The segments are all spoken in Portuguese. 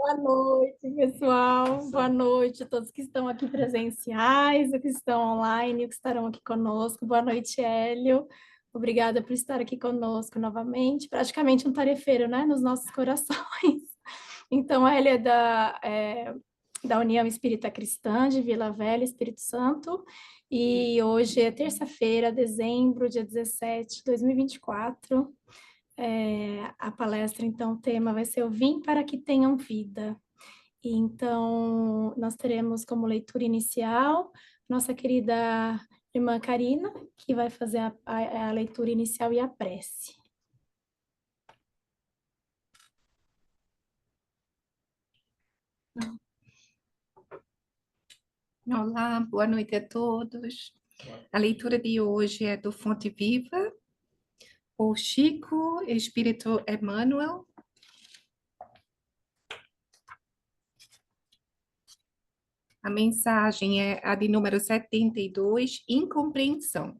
Boa noite, pessoal. Boa noite a todos que estão aqui presenciais, os que estão online, os que estarão aqui conosco. Boa noite, Hélio. Obrigada por estar aqui conosco novamente. Praticamente um tarefeiro, né, nos nossos corações. Então, Hélio da União Espírita Cristã de Vila Velha, Espírito Santo. E hoje é terça-feira, dezembro, dia 17 de 2024. A palestra, então, o tema vai ser o Vim para que tenham vida. E, então, nós teremos como leitura inicial nossa querida irmã Karina, que vai fazer a leitura inicial e a prece. Olá, boa noite a todos. A leitura de hoje é do Fonte Viva, por Chico Espírito Emmanuel. A mensagem é a de número 72, incompreensão.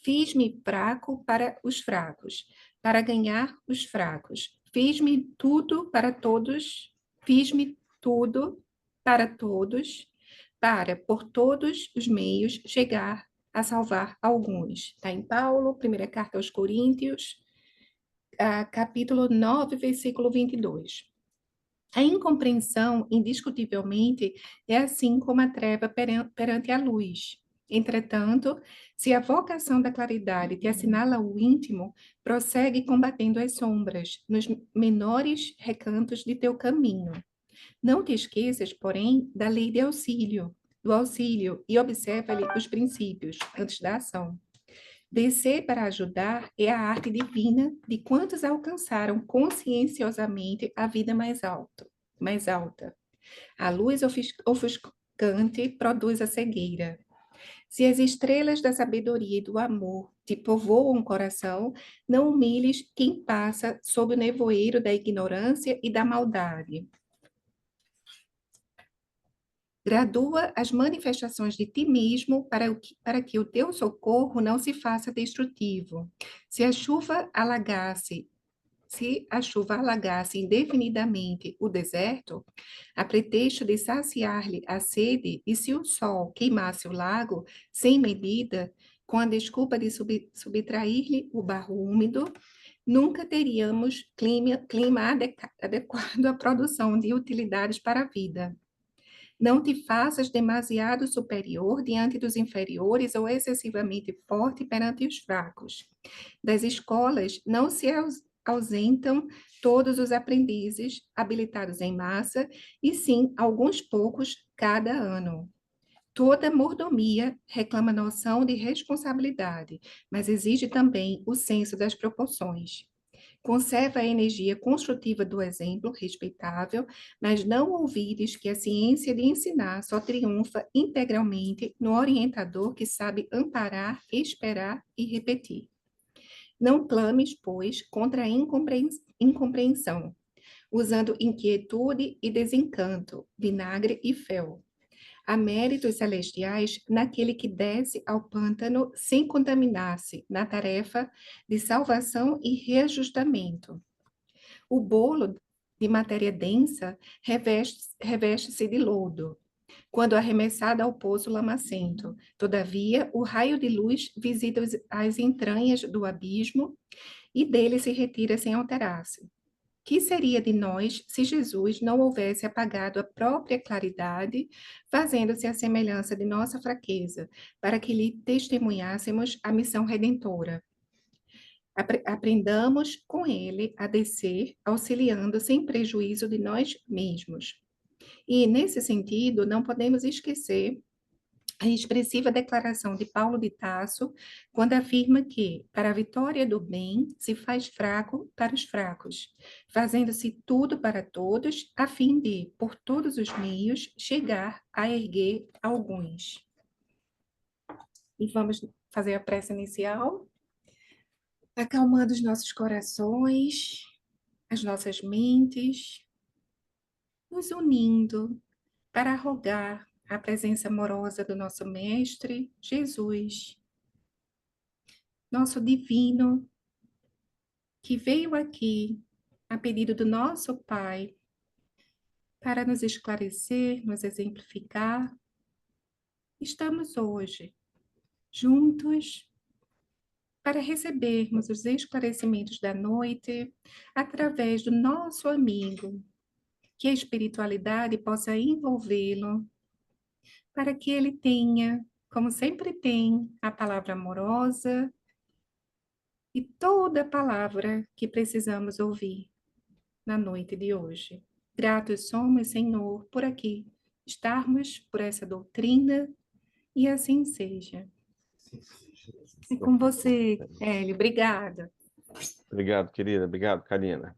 Fiz-me fraco para os fracos, para ganhar os fracos. Fiz-me tudo para todos, fiz-me tudo para todos, para, por todos os meios, chegar a salvar alguns. Está em Paulo, primeira carta aos Coríntios, capítulo 9, versículo 22. A incompreensão, indiscutivelmente, é assim como a treva perante a luz. Entretanto, se a vocação da claridade te assinala o íntimo, prossegue combatendo as sombras, nos menores recantos de teu caminho. Não te esqueças, porém, da lei de auxílio, do auxílio, e observa-lhe os princípios, antes da ação. Descer para ajudar é a arte divina de quantos alcançaram conscienciosamente a vida mais alta. A luz ofuscante produz a cegueira. Se as estrelas da sabedoria e do amor te povoam o coração, não humilhes quem passa sob o nevoeiro da ignorância e da maldade. Gradua as manifestações de ti mesmo para que o teu socorro não se faça destrutivo. Se a chuva alagasse Se a chuva alagasse indefinidamente o deserto, a pretexto de saciar-lhe a sede, e se o sol queimasse o lago sem medida, com a desculpa de subtrair-lhe o barro úmido, nunca teríamos clima adequado à produção de utilidades para a vida. Não te faças demasiado superior diante dos inferiores ou excessivamente forte perante os fracos. Das escolas não se ausentam todos os aprendizes habilitados em massa, e sim alguns poucos cada ano. Toda mordomia reclama noção de responsabilidade, mas exige também o senso das proporções. Conserva a energia construtiva do exemplo, respeitável, mas não ouvires que a ciência de ensinar só triunfa integralmente no orientador que sabe amparar, esperar e repetir. Não clames, pois, contra a incompreensão, usando inquietude e desencanto, vinagre e fel. Há méritos celestiais naquele que desce ao pântano sem contaminar-se na tarefa de salvação e reajustamento. O bolo de matéria densa reveste-se de lodo, quando arremessada ao poço lamacento. Todavia, o raio de luz visita as entranhas do abismo e dele se retira sem alterar-se. Que seria de nós se Jesus não houvesse apagado a própria claridade, fazendo-se a semelhança de nossa fraqueza, para que lhe testemunhássemos a missão redentora? Aprendamos com ele a descer, auxiliando sem prejuízo de nós mesmos. E, nesse sentido, não podemos esquecer a expressiva declaração de Paulo de Tarso, quando afirma que, para a vitória do bem, se faz fraco para os fracos, fazendo-se tudo para todos, a fim de, por todos os meios, chegar a erguer alguns. E vamos fazer a prece inicial, acalmando os nossos corações, as nossas mentes, nos unindo para rogar a presença amorosa do nosso Mestre, Jesus, nosso divino, que veio aqui a pedido do nosso Pai, para nos esclarecer, nos exemplificar. Estamos hoje juntos para recebermos os esclarecimentos da noite através do nosso amigo, que a espiritualidade possa envolvê-lo, para que ele tenha, como sempre tem, a palavra amorosa e toda a palavra que precisamos ouvir na noite de hoje. Gratos somos, Senhor, por aqui estarmos por essa doutrina e assim seja. E com você, Hélio, obrigada. Obrigado, querida. Obrigado, Karina.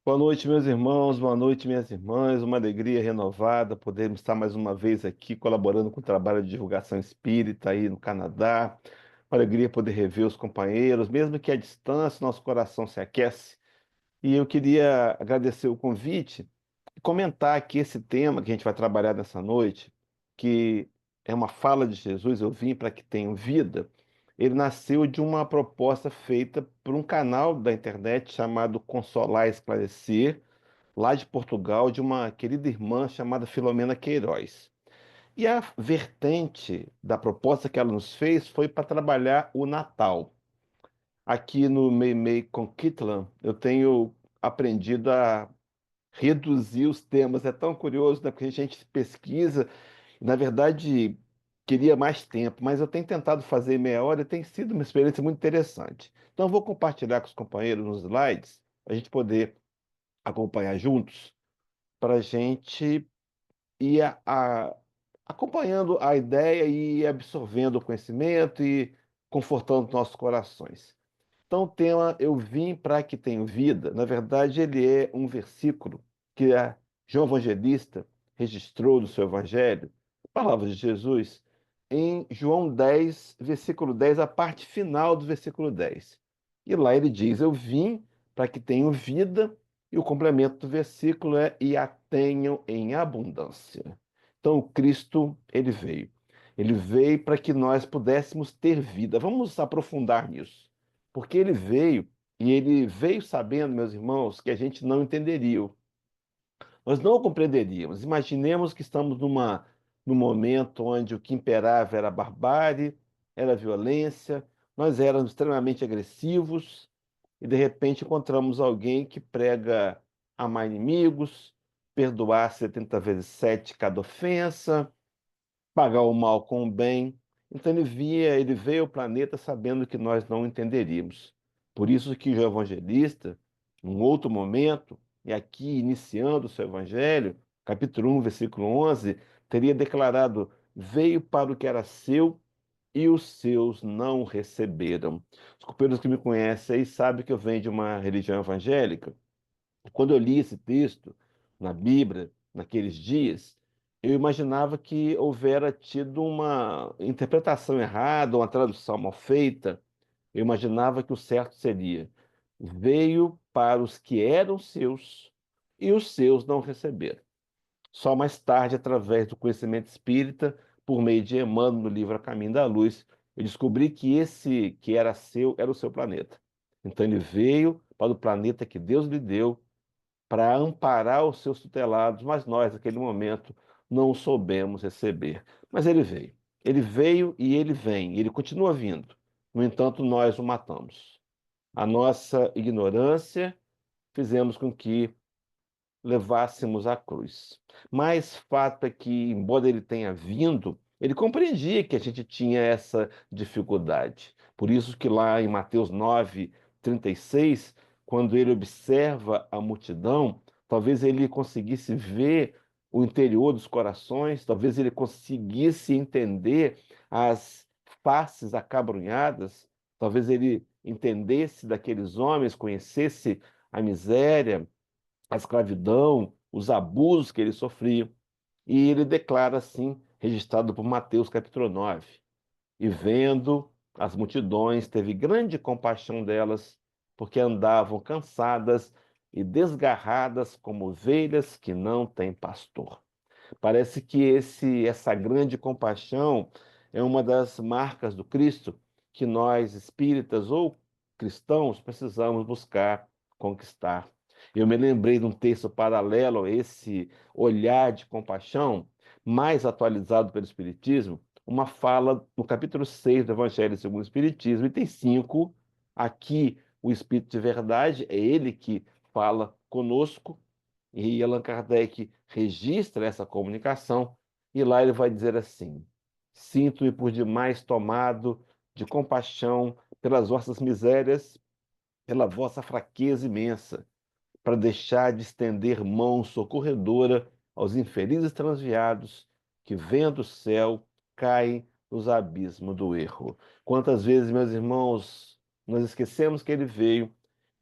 Boa noite, meus irmãos. Boa noite, minhas irmãs. Uma alegria renovada podermos estar mais uma vez aqui colaborando com o trabalho de divulgação espírita aí no Canadá. Uma alegria poder rever os companheiros, mesmo que à distância, nosso coração se aquece. E eu queria agradecer o convite e comentar aqui esse tema que a gente vai trabalhar nessa noite, que é uma fala de Jesus, eu vim para que tenham vida. Ele nasceu de uma proposta feita por um canal da internet chamado Consolar e Esclarecer, lá de Portugal, de uma querida irmã chamada Filomena Queiroz. E a vertente da proposta que ela nos fez foi para trabalhar o Natal. Aqui no Meimei Conquitlam, eu tenho aprendido a reduzir os temas. É tão curioso, né? Porque a gente pesquisa, e, na verdade, queria mais tempo, mas eu tenho tentado fazer em meia hora e tem sido uma experiência muito interessante. Então, eu vou compartilhar com os companheiros nos slides, a gente poder acompanhar juntos, para a gente ir acompanhando a ideia e ir absorvendo o conhecimento e confortando nossos corações. Então, o tema Eu Vim para que tenham vida, na verdade, ele é um versículo que João Evangelista registrou no seu Evangelho, palavras de Jesus, em João 10, versículo 10, a parte final do versículo 10. E lá ele diz: Eu vim para que tenham vida, e o complemento do versículo é: e a tenham em abundância. Então, o Cristo, ele veio. Ele veio para que nós pudéssemos ter vida. Vamos aprofundar nisso. Porque ele veio, e ele veio sabendo, meus irmãos, que a gente não entenderia. Nós não o compreenderíamos. Imaginemos que estamos num momento onde o que imperava era a barbárie, era a violência, nós éramos extremamente agressivos, e de repente encontramos alguém que prega amar inimigos, perdoar 70 vezes 7 cada ofensa, pagar o mal com o bem. Então ele veio ao planeta sabendo que nós não entenderíamos. Por isso que o evangelista, num outro momento, e aqui iniciando o seu evangelho, capítulo 1, versículo 11, teria declarado: veio para o que era seu e os seus não receberam. Os companheiros que me conhecem aí sabem que eu venho de uma religião evangélica. Quando eu li esse texto na Bíblia, naqueles dias, eu imaginava que houvera tido uma interpretação errada, uma tradução mal feita. Eu imaginava que o certo seria: veio para os que eram seus e os seus não receberam. Só mais tarde, através do conhecimento espírita, por meio de Emmanuel, no livro A Caminho da Luz, eu descobri que esse que era seu era o seu planeta. Então ele veio para o planeta que Deus lhe deu para amparar os seus tutelados, mas nós, naquele momento, não o soubemos receber. Mas ele veio. Ele veio e ele vem, ele continua vindo. No entanto, nós o matamos. A nossa ignorância fizemos com que levássemos a cruz. Mas fato é que, embora ele tenha vindo, ele compreendia que a gente tinha essa dificuldade. Por isso que lá em Mateus 9:36, quando ele observa a multidão, talvez ele conseguisse ver o interior dos corações, talvez ele conseguisse entender as faces acabrunhadas, talvez ele entendesse daqueles homens, conhecesse a miséria, a escravidão, os abusos que ele sofria. E ele declara assim, registrado por Mateus capítulo 9: E vendo as multidões, teve grande compaixão delas, porque andavam cansadas e desgarradas como ovelhas que não têm pastor. Parece que essa grande compaixão é uma das marcas do Cristo que nós, espíritas ou cristãos, precisamos buscar conquistar. Eu me lembrei de um texto paralelo a esse olhar de compaixão, mais atualizado pelo Espiritismo, uma fala no capítulo 6 do Evangelho segundo o Espiritismo, item 5. Aqui, o Espírito de Verdade, é ele que fala conosco, e Allan Kardec registra essa comunicação, e lá ele vai dizer assim: sinto-me por demais tomado de compaixão pelas vossas misérias, pela vossa fraqueza imensa, para deixar de estender mão socorredora aos infelizes transviados que, vendo o céu, caem nos abismos do erro. Quantas vezes, meus irmãos, nós esquecemos que ele veio,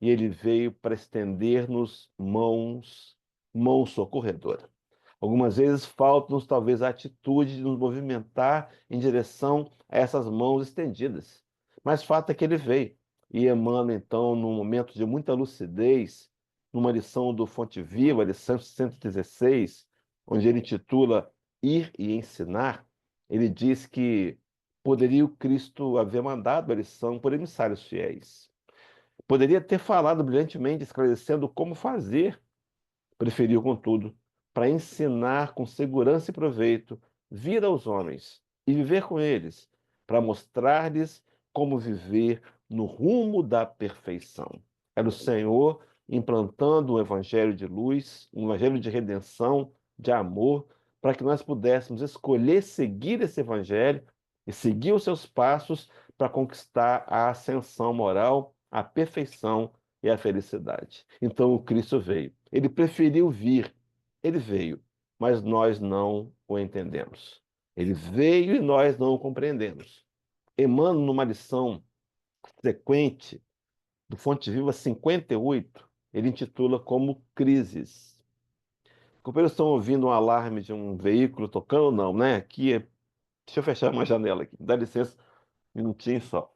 e ele veio para estender-nos mãos socorredoras. Algumas vezes falta-nos talvez a atitude de nos movimentar em direção a essas mãos estendidas. Mas fato é que ele veio. E Emmanuel, então, num momento de muita lucidez, numa lição do Fonte Viva, lição 116, onde ele intitula Ir e Ensinar, ele diz que poderia o Cristo haver mandado a lição por emissários fiéis. Poderia ter falado brilhantemente, esclarecendo como fazer. Preferiu, contudo, para ensinar com segurança e proveito, vir aos homens e viver com eles, para mostrar-lhes como viver no rumo da perfeição. Era o Senhor implantando um evangelho de luz, um evangelho de redenção, de amor, para que nós pudéssemos escolher seguir esse evangelho e seguir os seus passos para conquistar a ascensão moral, a perfeição e a felicidade. Então o Cristo veio. Ele preferiu vir, ele veio, mas nós não o entendemos. Ele veio e nós não o compreendemos. Emmanuel, numa lição sequente do Fonte Viva 58, ele intitula como Crises. Companheiros, estão ouvindo um alarme de um veículo tocando? Não, né? Aqui é... Deixa eu fechar uma janela aqui. Dá licença, um minutinho só.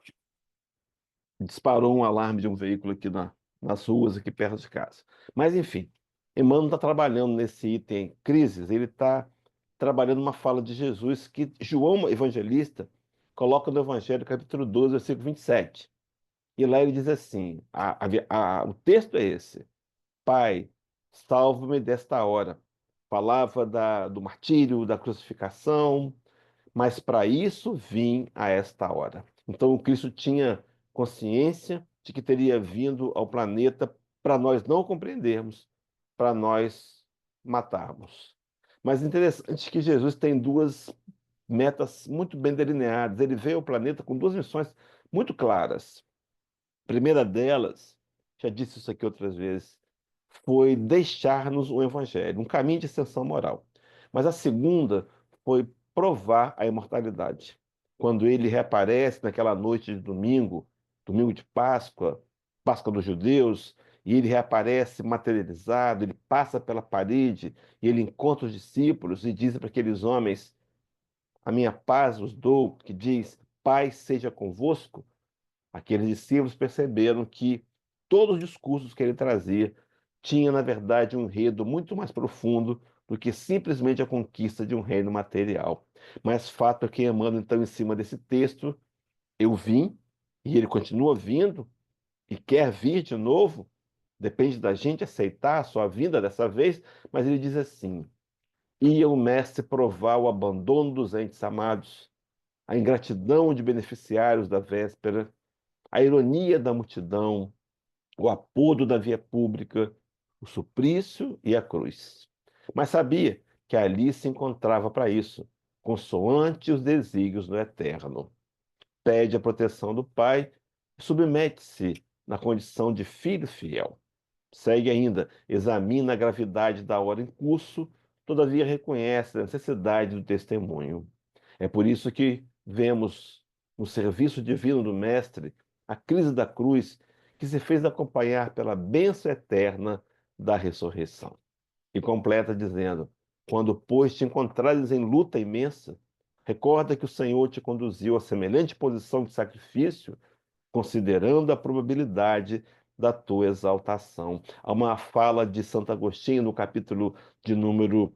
Disparou um alarme de um veículo aqui nas ruas, aqui perto de casa. Mas, enfim, Emmanuel está trabalhando nesse item crises, ele está trabalhando uma fala de Jesus que João Evangelista coloca no Evangelho, capítulo 12, versículo 27. E lá ele diz assim, o texto é esse: Pai, salva-me desta hora. Falava do martírio, da crucificação, mas para isso vim a esta hora. Então o Cristo tinha consciência de que teria vindo ao planeta para nós não compreendermos, para nós matarmos. Mas interessante que Jesus tem duas metas muito bem delineadas. Ele veio ao planeta com duas missões muito claras. A primeira delas, já disse isso aqui outras vezes, foi deixar-nos o evangelho, um caminho de ascensão moral. Mas a segunda foi provar a imortalidade. Quando ele reaparece naquela noite de domingo, domingo de Páscoa, Páscoa dos judeus, e ele reaparece materializado, ele passa pela parede e ele encontra os discípulos e diz para aqueles homens: a minha paz vos dou, que diz, paz seja convosco. Aqueles discípulos perceberam que todos os discursos que ele trazia tinham, na verdade, um enredo muito mais profundo do que simplesmente a conquista de um reino material. Mas fato é que Emmanuel, então, em cima desse texto, eu vim, e ele continua vindo, e quer vir de novo, depende da gente aceitar a sua vinda dessa vez, mas ele diz assim: ia o mestre provar o abandono dos entes amados, a ingratidão de beneficiários da véspera, a ironia da multidão, o apodo da via pública, o suplício e a cruz. Mas sabia que ali se encontrava para isso, consoante os desígnios do Eterno. Pede a proteção do Pai e submete-se na condição de filho fiel. Segue ainda, examina a gravidade da hora em curso, todavia reconhece a necessidade do testemunho. É por isso que vemos no serviço divino do Mestre a crise da cruz, que se fez acompanhar pela bênção eterna da ressurreição. E completa dizendo: quando, pois, te encontrares em luta imensa, recorda que o Senhor te conduziu a semelhante posição de sacrifício, considerando a probabilidade da tua exaltação. Há uma fala de Santo Agostinho no capítulo de número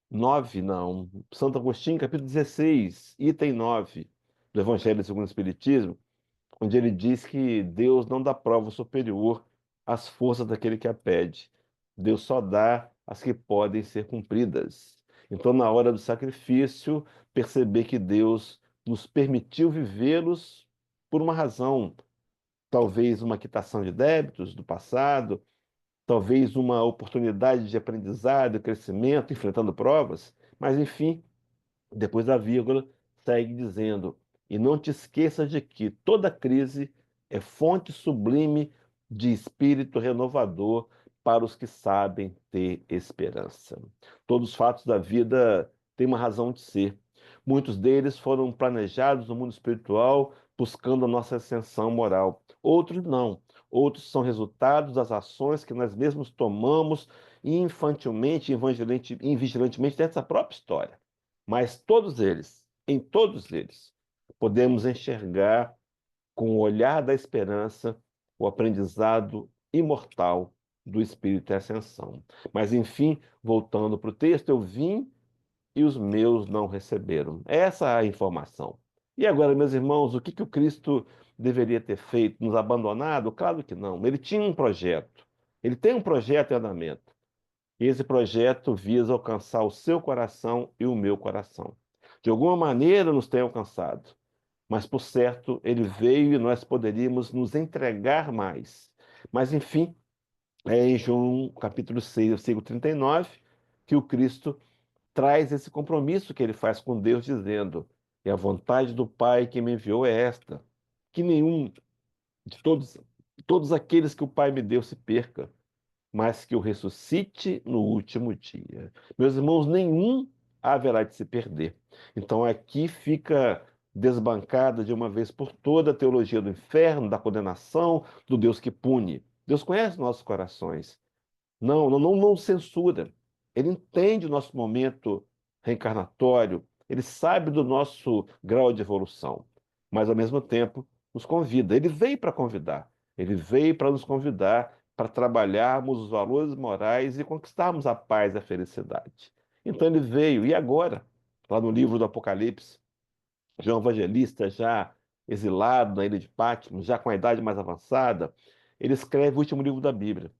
9, não. Santo Agostinho, capítulo 16, item 9, do Evangelho segundo o Espiritismo, onde ele diz que Deus não dá prova superior às forças daquele que a pede. Deus só dá as que podem ser cumpridas. Então, na hora do sacrifício, perceber que Deus nos permitiu vivê-los por uma razão, talvez uma quitação de débitos do passado, talvez uma oportunidade de aprendizado, crescimento, enfrentando provas, mas enfim, depois da vírgula, segue dizendo: e não te esqueças de que toda crise é fonte sublime de espírito renovador para os que sabem ter esperança. Todos os fatos da vida têm uma razão de ser. Muitos deles foram planejados no mundo espiritual, buscando a nossa ascensão moral. Outros não. Outros são resultados das ações que nós mesmos tomamos infantilmente, invigilantemente dessa própria história. Mas todos eles, em todos eles, podemos enxergar com o olhar da esperança o aprendizado imortal do Espírito e Ascensão. Mas, enfim, voltando para o texto, eu vim e os meus não receberam. Essa é a informação. E agora, meus irmãos, o que que o Cristo deveria ter feito? Nos abandonado? Claro que não. Ele tinha um projeto. Ele tem um projeto em andamento. E esse projeto visa alcançar o seu coração e o meu coração. De alguma maneira nos tem alcançado, mas por certo ele veio e nós poderíamos nos entregar mais. Mas enfim, é em João capítulo 6, versículo 39, que o Cristo traz esse compromisso que ele faz com Deus, dizendo: e a vontade do Pai que me enviou é esta, que nenhum de todos aqueles que o Pai me deu se perca, mas que o ressuscite no último dia. Meus irmãos, nenhum haverá de se perder. Então aqui fica desbancada de uma vez por toda a teologia do inferno, da condenação, do Deus que pune. Deus conhece nossos corações. Não censura. Ele entende o nosso momento reencarnatório, ele sabe do nosso grau de evolução, mas ao mesmo tempo nos convida. Ele veio para convidar, ele veio para nos convidar para trabalharmos os valores morais e conquistarmos a paz e a felicidade. Então ele veio, e agora? Lá no livro do Apocalipse, João Evangelista, já exilado na ilha de Patmos, já com a idade mais avançada, ele escreve o último livro da Bíblia.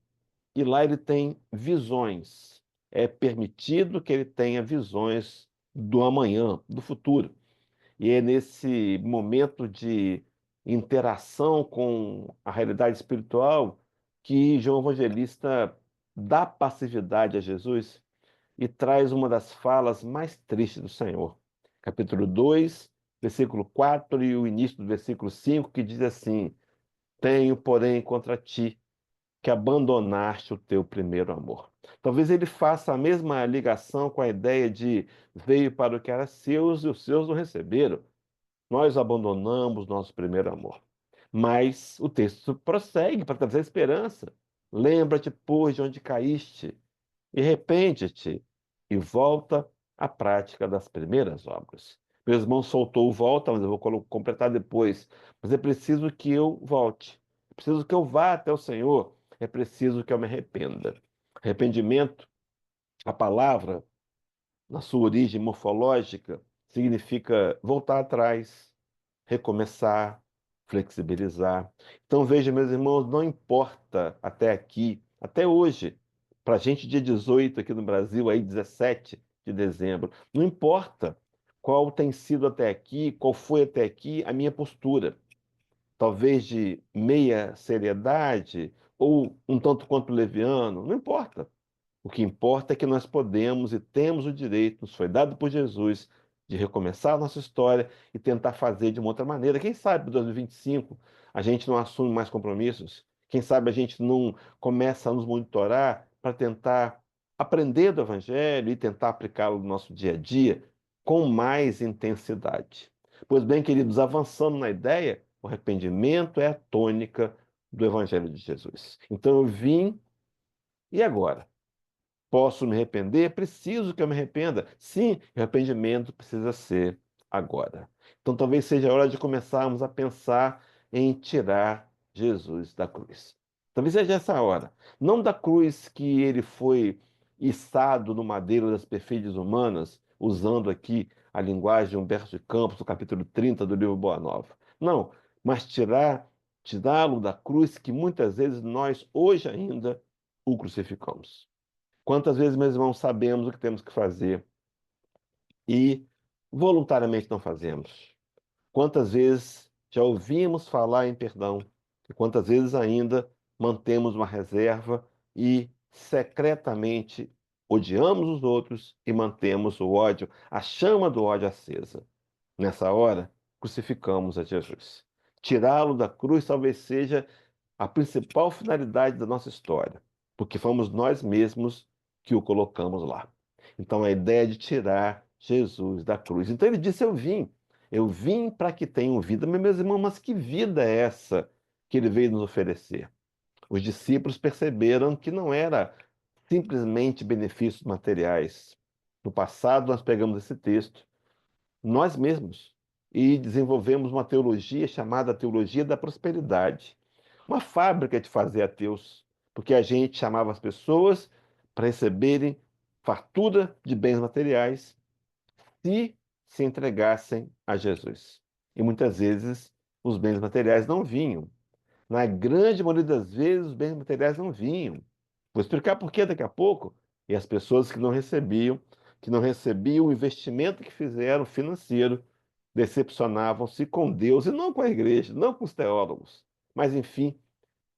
E lá ele tem visões. É permitido que ele tenha visões do amanhã, do futuro. E é nesse momento de interação com a realidade espiritual que João Evangelista dá passividade a Jesus e traz uma das falas mais tristes do Senhor. Capítulo 2, versículo 4 e o início do versículo 5, que diz assim: tenho, porém, contra ti que abandonaste o teu primeiro amor. Talvez ele faça a mesma ligação com a ideia de veio para o que era seus e os seus não receberam. Nós abandonamos nosso primeiro amor. Mas o texto prossegue para trazer esperança. Lembra-te, pois, de onde caíste, e arrepende-te, e volta à prática das primeiras obras. Meu irmão soltou o volta, mas eu vou completar depois. Mas é preciso que eu volte. É preciso que eu vá até o Senhor. É preciso que eu me arrependa. Arrependimento, a palavra, na sua origem morfológica, significa voltar atrás, recomeçar, flexibilizar. Então veja, meus irmãos, não importa até aqui, até hoje, para a gente dia 18 aqui no Brasil, aí 17 de dezembro, não importa qual tem sido até aqui, qual foi até aqui a minha postura. Talvez de meia seriedade ou um tanto quanto leviano, não importa. O que importa é que nós podemos e temos o direito, nos foi dado por Jesus, de recomeçar a nossa história e tentar fazer de uma outra maneira. Quem sabe em 2025 a gente não assume mais compromissos? Quem sabe a gente não começa a nos monitorar para tentar aprender do Evangelho e tentar aplicá-lo no nosso dia a dia com mais intensidade? Pois bem, queridos, avançando na ideia, o arrependimento é a tônica do Evangelho de Jesus. Então eu vim, e agora? Posso me arrepender? Preciso que eu me arrependa. Sim, o arrependimento precisa ser agora. Então talvez seja a hora de começarmos a pensar em tirar Jesus da cruz. Talvez seja essa a hora. Não da cruz que ele foi içado no madeiro das perfeitas humanas, usando aqui a linguagem de Humberto de Campos, no capítulo 30 do livro Boa Nova. Não, mas tirá-lo da cruz que muitas vezes nós hoje ainda o crucificamos. Quantas vezes, meus irmãos, sabemos o que temos que fazer e voluntariamente não fazemos? Quantas vezes já ouvimos falar em perdão e quantas vezes ainda mantemos uma reserva e secretamente odiamos os outros e mantemos o ódio, a chama do ódio acesa? Nessa hora, crucificamos a Jesus. Tirá-lo da cruz talvez seja a principal finalidade da nossa história, porque fomos nós mesmos que o colocamos lá. Então, a ideia de tirar Jesus da cruz. Então, ele disse: eu vim para que tenham vida. Meus irmãos, mas que vida é essa que ele veio nos oferecer? Os discípulos perceberam que não era simplesmente benefícios materiais. No passado, nós pegamos esse texto nós mesmos e desenvolvemos uma teologia chamada teologia da prosperidade, uma fábrica de fazer ateus, porque a gente chamava as pessoas para receberem fartura de bens materiais se se entregassem a Jesus. E muitas vezes os bens materiais não vinham. Na grande maioria das vezes, os bens materiais não vinham. Vou explicar por quê daqui a pouco. E as pessoas que não recebiam o investimento que fizeram financeiro, decepcionavam-se com Deus e não com a igreja, não com os teólogos. Mas, enfim,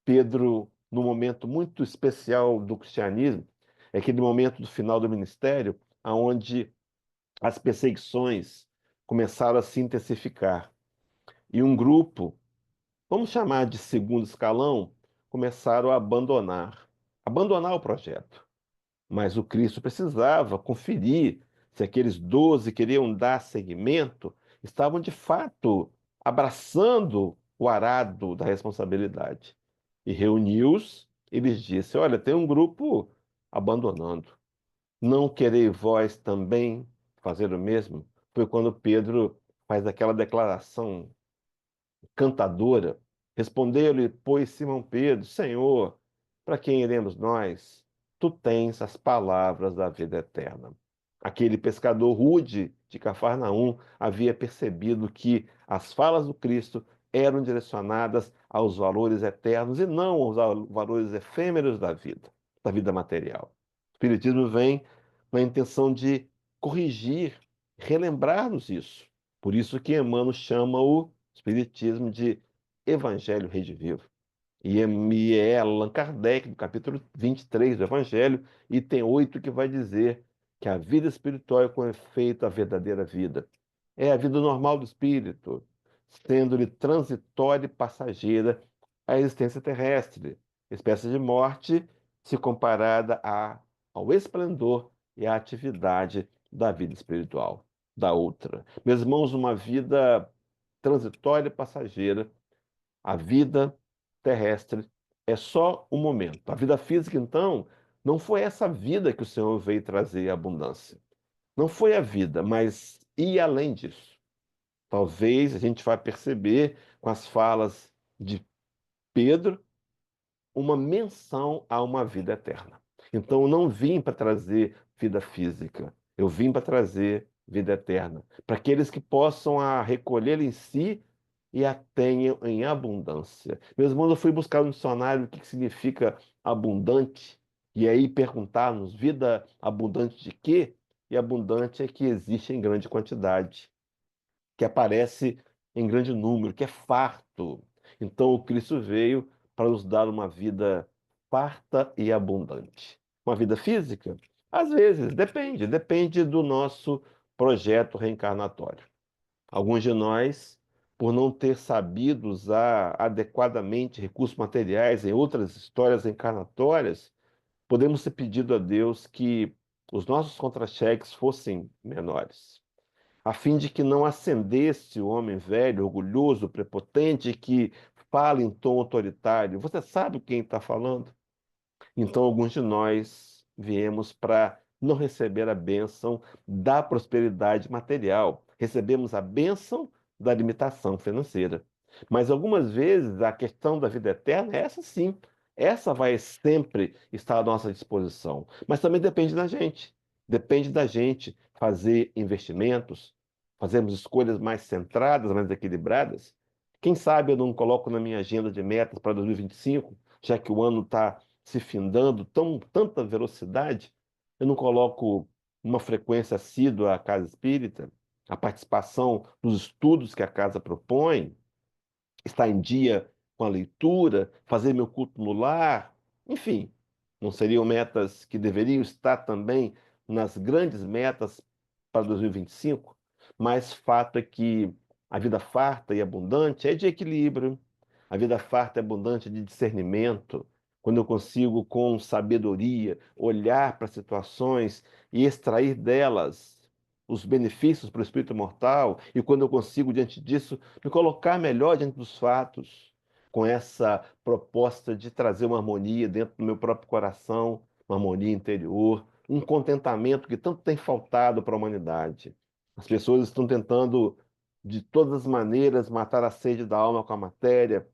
Pedro, num momento muito especial do cristianismo, é aquele momento do final do ministério, onde as perseguições começaram a se intensificar. E um grupo, vamos chamar de segundo escalão, começaram a abandonar o projeto. Mas o Cristo precisava conferir se aqueles 12 queriam dar seguimento, estavam de fato abraçando o arado da responsabilidade. E reuniu-os e lhes disse: olha, tem um grupo abandonando. Não quereis vós também fazer o mesmo? Foi quando Pedro faz aquela declaração cantadora. Respondeu-lhe, pois, Simão Pedro: Senhor, para quem iremos nós? Tu tens as palavras da vida eterna. Aquele pescador rude de Cafarnaum havia percebido que as falas do Cristo eram direcionadas aos valores eternos e não aos valores efêmeros da vida material. O Espiritismo vem na intenção de corrigir, relembrar-nos isso. Por isso que Emmanuel chama o Espiritismo de Evangelho Redivivo. E é Allan Kardec, no capítulo 23 do Evangelho, item 8, que vai dizer que a vida espiritual é com efeito a verdadeira vida. É a vida normal do espírito, sendo-lhe transitória e passageira a existência terrestre, espécie de morte se comparada ao esplendor e à atividade da vida espiritual, da outra. Meus irmãos, uma vida transitória e passageira, a vida terrestre é só um momento. A vida física, então, não foi essa vida que o Senhor veio trazer abundância. Não foi a vida, mas e além disso. Talvez a gente vai perceber com as falas de Pedro uma menção a uma vida eterna. Então, eu não vim para trazer vida física, eu vim para trazer vida eterna, para aqueles que possam a recolher em si e a tenham em abundância. Meus irmãos, eu fui buscar no dicionário o que significa abundante, e aí perguntar-nos, vida abundante de quê? E abundante é que existe em grande quantidade, que aparece em grande número, que é farto. Então, o Cristo veio para nos dar uma vida farta e abundante. Uma vida física? Às vezes, depende do nosso projeto reencarnatório. Alguns de nós, por não ter sabido usar adequadamente recursos materiais em outras histórias reencarnatórias, podemos ter pedido a Deus que os nossos contra-cheques fossem menores, a fim de que não acendesse o homem velho, orgulhoso, prepotente, que fala em tom autoritário. Você sabe quem está falando? Então, alguns de nós viemos para não receber a bênção da prosperidade material. Recebemos a bênção da limitação financeira. Mas algumas vezes a questão da vida eterna, essa sim, essa vai sempre estar à nossa disposição. Mas também depende da gente. Depende da gente fazer investimentos, fazermos escolhas mais centradas, mais equilibradas. Quem sabe eu não coloco na minha agenda de metas para 2025, já que o ano está se findando tanta velocidade, eu não coloco uma frequência assídua à casa espírita, a participação nos estudos que a casa propõe, estar em dia com a leitura, fazer meu culto no lar, enfim, não seriam metas que deveriam estar também nas grandes metas para 2025? Mas fato é que a vida farta e abundante é de equilíbrio, a vida farta e abundante é de discernimento, quando eu consigo, com sabedoria, olhar para situações e extrair delas os benefícios para o espírito mortal, e quando eu consigo, diante disso, me colocar melhor diante dos fatos, com essa proposta de trazer uma harmonia dentro do meu próprio coração, uma harmonia interior, um contentamento que tanto tem faltado para a humanidade. As pessoas estão tentando, de todas as maneiras, matar a sede da alma com a matéria,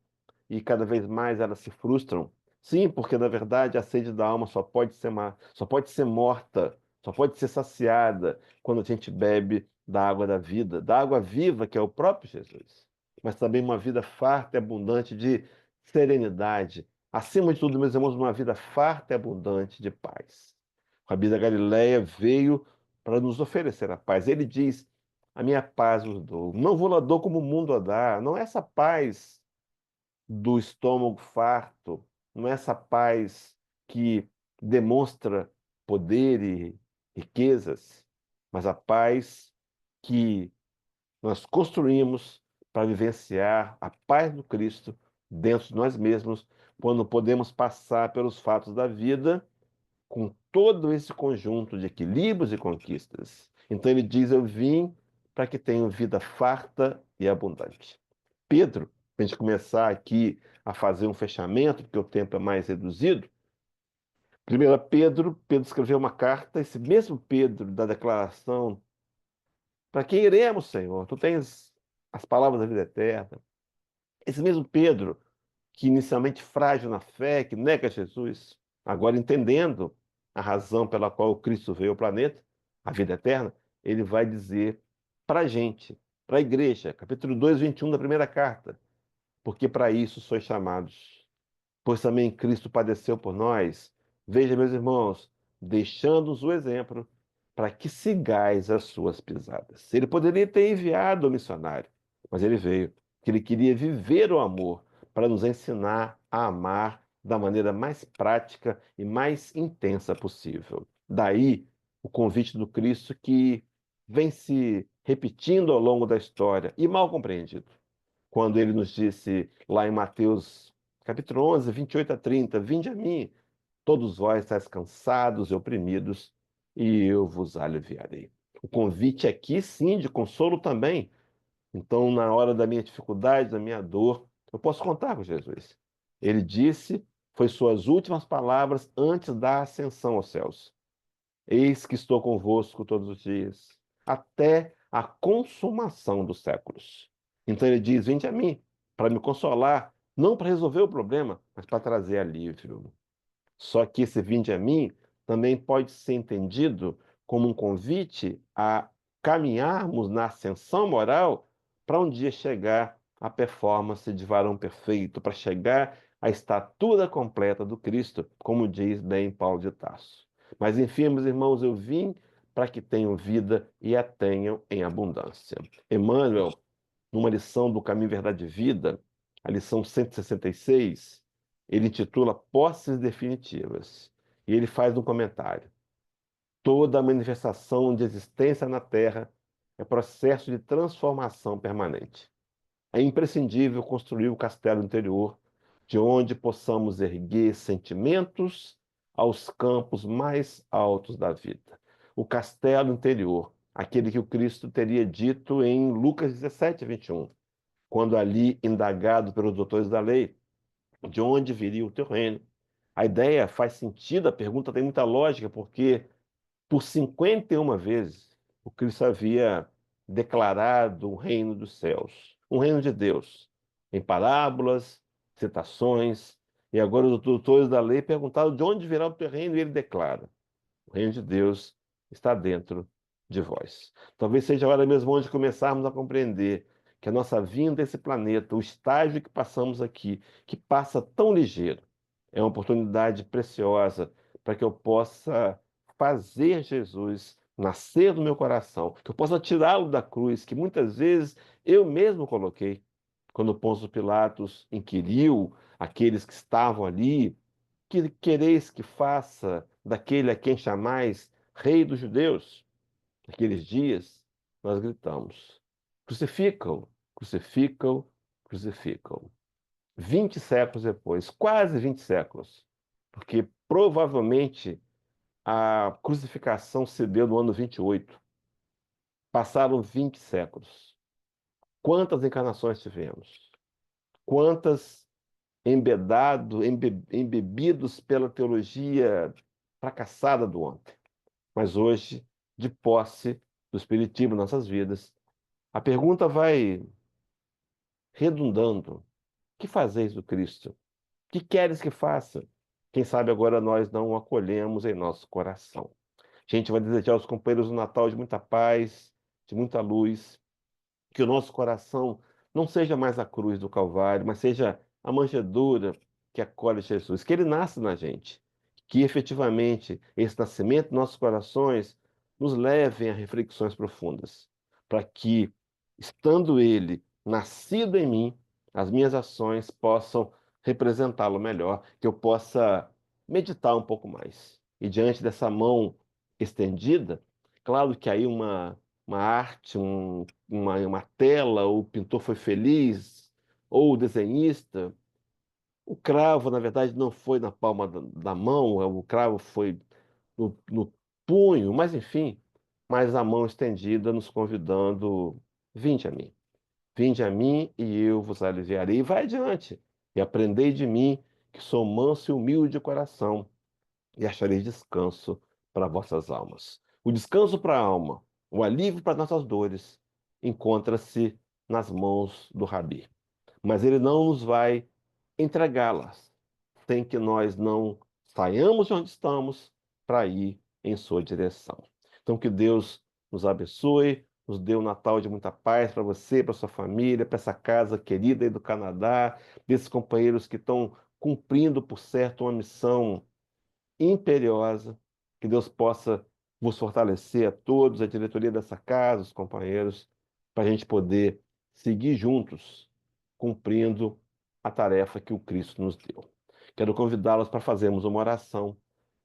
e cada vez mais elas se frustram. Sim, porque na verdade a sede da alma só pode ser morta, só pode ser saciada quando a gente bebe da água da vida, da água viva que é o próprio Jesus, mas também uma vida farta e abundante de serenidade. Acima de tudo, meus irmãos, uma vida farta e abundante de paz. O Rabi da Galileia veio para nos oferecer a paz. Ele diz: a minha paz vos dou. Não vou lá dou como o mundo a dá. Não é essa paz do estômago farto, não é essa paz que demonstra poder e riquezas, mas a paz que nós construímos para vivenciar a paz do Cristo dentro de nós mesmos, quando podemos passar pelos fatos da vida com todo esse conjunto de equilíbrios e conquistas. Então ele diz: eu vim para que tenham vida farta e abundante. Pedro, para a gente começar aqui a fazer um fechamento, porque o tempo é mais reduzido. Primeiro Pedro escreveu uma carta, esse mesmo Pedro da declaração: para quem iremos, Senhor? Tu tens as palavras da vida eterna. Esse mesmo Pedro, que inicialmente frágil na fé, que nega Jesus, agora entendendo a razão pela qual o Cristo veio ao planeta, a vida eterna, ele vai dizer para a gente, para a igreja, capítulo 2, 21 da primeira carta: porque para isso sois chamados, pois também Cristo padeceu por nós. Veja, meus irmãos, deixando-nos o exemplo para que sigais as suas pisadas. Ele poderia ter enviado o missionário, mas ele veio, que ele queria viver o amor para nos ensinar a amar da maneira mais prática e mais intensa possível. Daí o convite do Cristo que vem se repetindo ao longo da história e mal compreendido, quando ele nos disse lá em Mateus capítulo 11, 28 a 30: vinde a mim, todos vós estáis cansados e oprimidos, e eu vos aliviarei. O convite aqui, sim, de consolo também. Então, na hora da minha dificuldade, da minha dor, eu posso contar com Jesus. Ele disse, foi suas últimas palavras antes da ascensão aos céus: eis que estou convosco todos os dias, até a consumação dos séculos. Então ele diz: vinde a mim, para me consolar, não para resolver o problema, mas para trazer alívio. Só que esse vinde a mim também pode ser entendido como um convite a caminharmos na ascensão moral para um dia chegar à performance de varão perfeito, para chegar à estatura completa do Cristo, como diz bem Paulo de Tarso. Mas enfim, meus irmãos, eu vim para que tenham vida e a tenham em abundância. Emmanuel, numa lição do Caminho, Verdade e Vida, a lição 166, ele intitula Posses Definitivas. E ele faz um comentário: toda manifestação de existência na Terra é processo de transformação permanente. É imprescindível construir o castelo interior, de onde possamos erguer sentimentos aos campos mais altos da vida. O castelo interior, aquele que o Cristo teria dito em Lucas 17, 21, quando ali indagado pelos doutores da lei: de onde viria o teu reino? A ideia faz sentido, a pergunta tem muita lógica, porque por 51 vezes o Cristo havia declarado um reino dos céus, um reino de Deus, em parábolas, citações, e agora os doutores da lei perguntaram: de onde virá o teu reino? E ele declara: o reino de Deus está dentro de vós. Talvez seja a hora mesmo de começarmos a compreender que a nossa vinda a esse planeta, o estágio que passamos aqui, que passa tão ligeiro, é uma oportunidade preciosa para que eu possa fazer Jesus nascer no meu coração, que eu possa tirá-lo da cruz, que muitas vezes eu mesmo coloquei, quando Pôncio Pilatos inquiriu aqueles que estavam ali, que quereis que faça daquele a quem chamais Rei dos Judeus? Naqueles dias, nós gritamos: crucificam, crucificam, crucificam. 20 séculos depois, quase 20 séculos, porque provavelmente a crucificação se deu no ano 28. Passaram 20 séculos. Quantas encarnações tivemos? Quantas embebidos pela teologia fracassada do ontem? Mas hoje, de posse do Espiritismo em nossas vidas, a pergunta vai redundando: que fazeis do Cristo? Que queres que faça? Quem sabe agora nós não o acolhemos em nosso coração. A gente vai desejar aos companheiros um Natal de muita paz, de muita luz, que o nosso coração não seja mais a cruz do Calvário, mas seja a manjedoura que acolhe Jesus, que ele nasce na gente, que efetivamente esse nascimento em nossos corações nos leve a reflexões profundas, para que, estando ele nascido em mim, as minhas ações possam representá-lo melhor, que eu possa meditar um pouco mais. E diante dessa mão estendida, claro que aí uma arte, uma tela, o pintor foi feliz, ou o desenhista. O cravo, na verdade, não foi na palma da mão, o cravo foi no punho, mas enfim, mas a mão estendida nos convidando: vinde a mim e eu vos aliviarei. E vai adiante, e aprendei de mim, que sou manso e humilde de coração, e achareis descanso para vossas almas. O descanso para a alma, o alívio para nossas dores, encontra-se nas mãos do Rabi. Mas ele não nos vai entregá-las sem que nós não saiamos de onde estamos para ir em sua direção. Então, que Deus nos abençoe, nos dê um Natal de muita paz para você, para sua família, para essa casa querida aí do Canadá, desses companheiros que estão cumprindo, por certo, uma missão imperiosa. Que Deus possa vos fortalecer a todos, a diretoria dessa casa, os companheiros, para a gente poder seguir juntos, cumprindo a tarefa que o Cristo nos deu. Quero convidá-los para fazermos uma oração,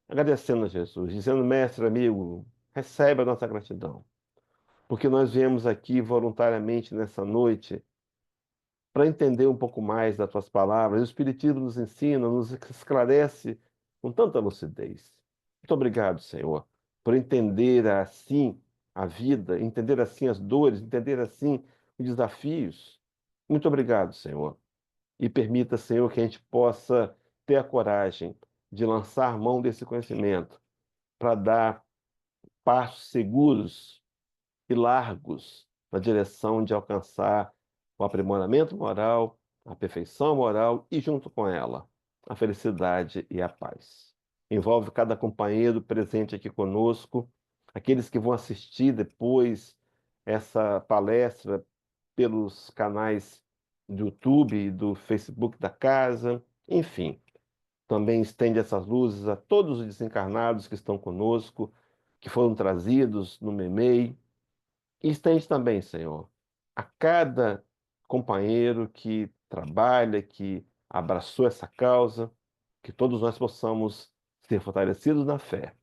agradecendo a Jesus, dizendo: Mestre, amigo, recebe a nossa gratidão, porque nós viemos aqui voluntariamente nessa noite para entender um pouco mais das tuas palavras. O Espiritismo nos ensina, nos esclarece com tanta lucidez. Muito obrigado, Senhor, por entender assim a vida, entender assim as dores, entender assim os desafios. Muito obrigado, Senhor. E permita, Senhor, que a gente possa ter a coragem de lançar mão desse conhecimento para dar passos seguros e largos na direção de alcançar o aprimoramento moral, a perfeição moral e, junto com ela, a felicidade e a paz. Envolve cada companheiro presente aqui conosco, aqueles que vão assistir depois essa palestra pelos canais do YouTube e do Facebook da casa, enfim. Também estende essas luzes a todos os desencarnados que estão conosco, que foram trazidos no Memei, e estende também, Senhor, a cada companheiro que trabalha, que abraçou essa causa, que todos nós possamos ser fortalecidos na fé.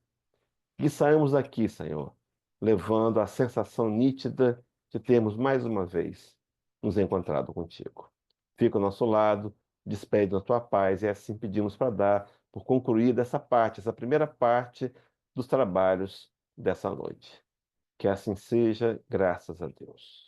Que saímos daqui, Senhor, levando a sensação nítida de termos mais uma vez nos encontrado contigo. Fica ao nosso lado, despede da tua paz, e assim pedimos para dar por concluída essa parte, essa primeira parte dos trabalhos dessa noite. Que assim seja, graças a Deus.